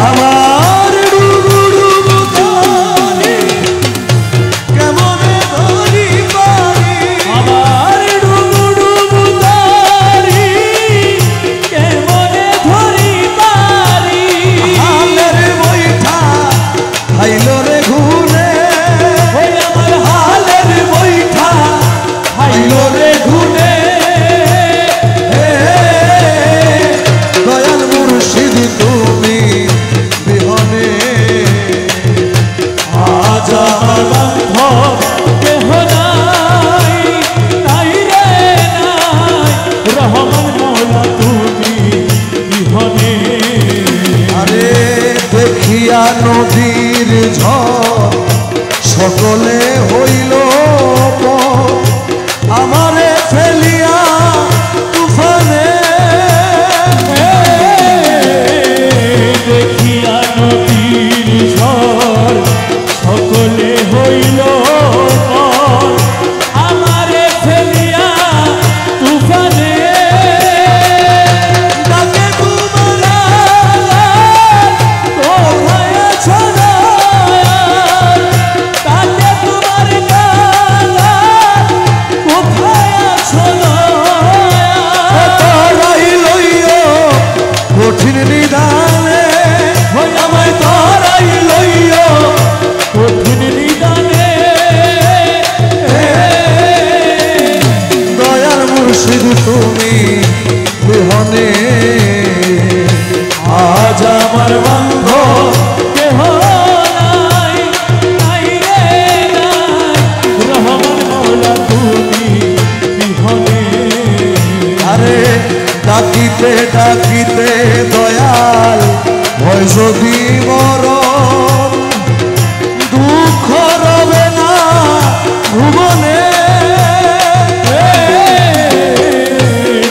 আমার ডুবু ডুবু তারি কেমনে ধরি পারি আমার ডুবু ডুবু তারি কেমনে ধরি পারি হালের বৈঠা খাইলো রে ঘুরে ওই আমার হালের বৈঠা খাইলো রে ঘুরে দয়াল মুর্শিদ তুমি বিহনে আজ আমার বান্ধব কেহ নাই নাই রে নাই রহমান মৌলা তুমি বিহনে আরে দেখিয়া নদীর ঝড় সকলে হইল পর, আমারে ফেলিয়া তুফানে দেখিয়া নদীর ঝড় সকলে হইল পর, আমারে ফেলিয়া তুফানে ডাকে তোমার কোথায় আছো দয়াল? তাকে তোমার গালা, কোথায় আছো দয়াল? তারাই লইও কঠিন নিদানে ওই আমায় তারাই লইও কঠিন নিদানে দয়াল মুর্শিদ তুমি বিহনে আজ আমার বন্ধ কেহ নাই নাই রে নাই রহমান মৌলা তুমি বিহনে আরে ডাকিতে ডাকিতে দয়াল ভয় যদি মরণ দুঃখ রবে না ভুবনে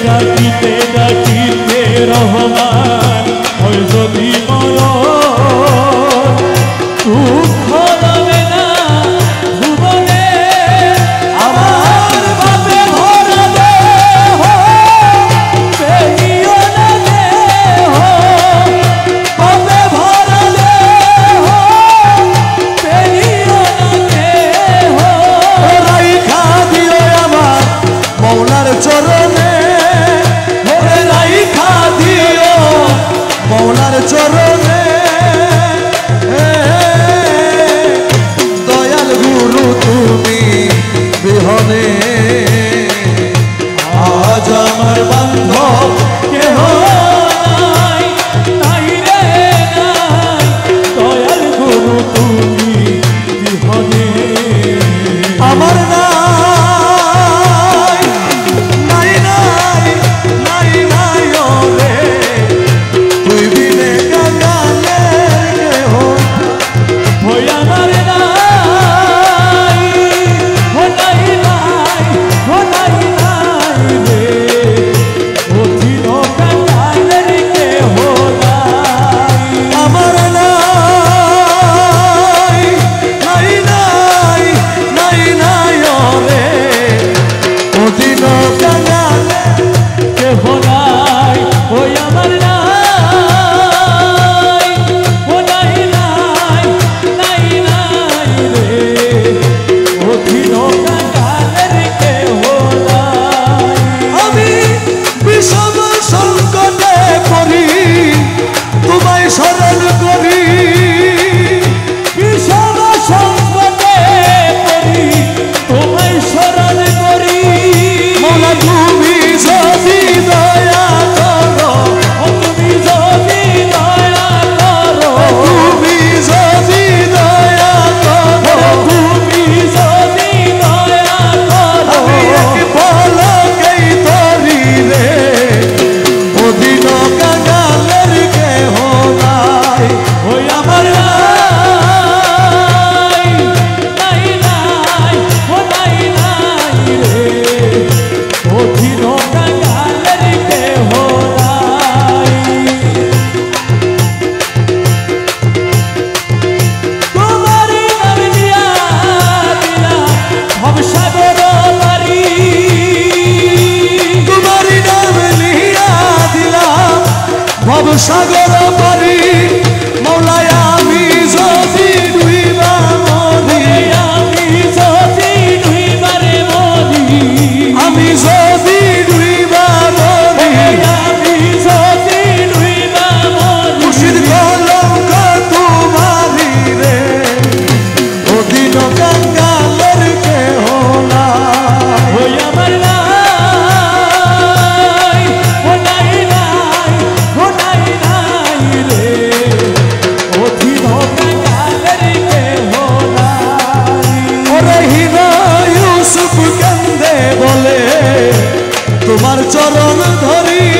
ডাকিতে ডাকিতে রহমান হয় যদি মরণ দুঃখ রবে না ভুবনে আমার বাপে ভরা দেহ পেহিও না দেহ বাপে ভরা দেহ পেহিও না দেহ রাইখা দিও আমার মৌলার চরণে রাইখা দিও মৌলার চরণে তোমার চরণ ধরি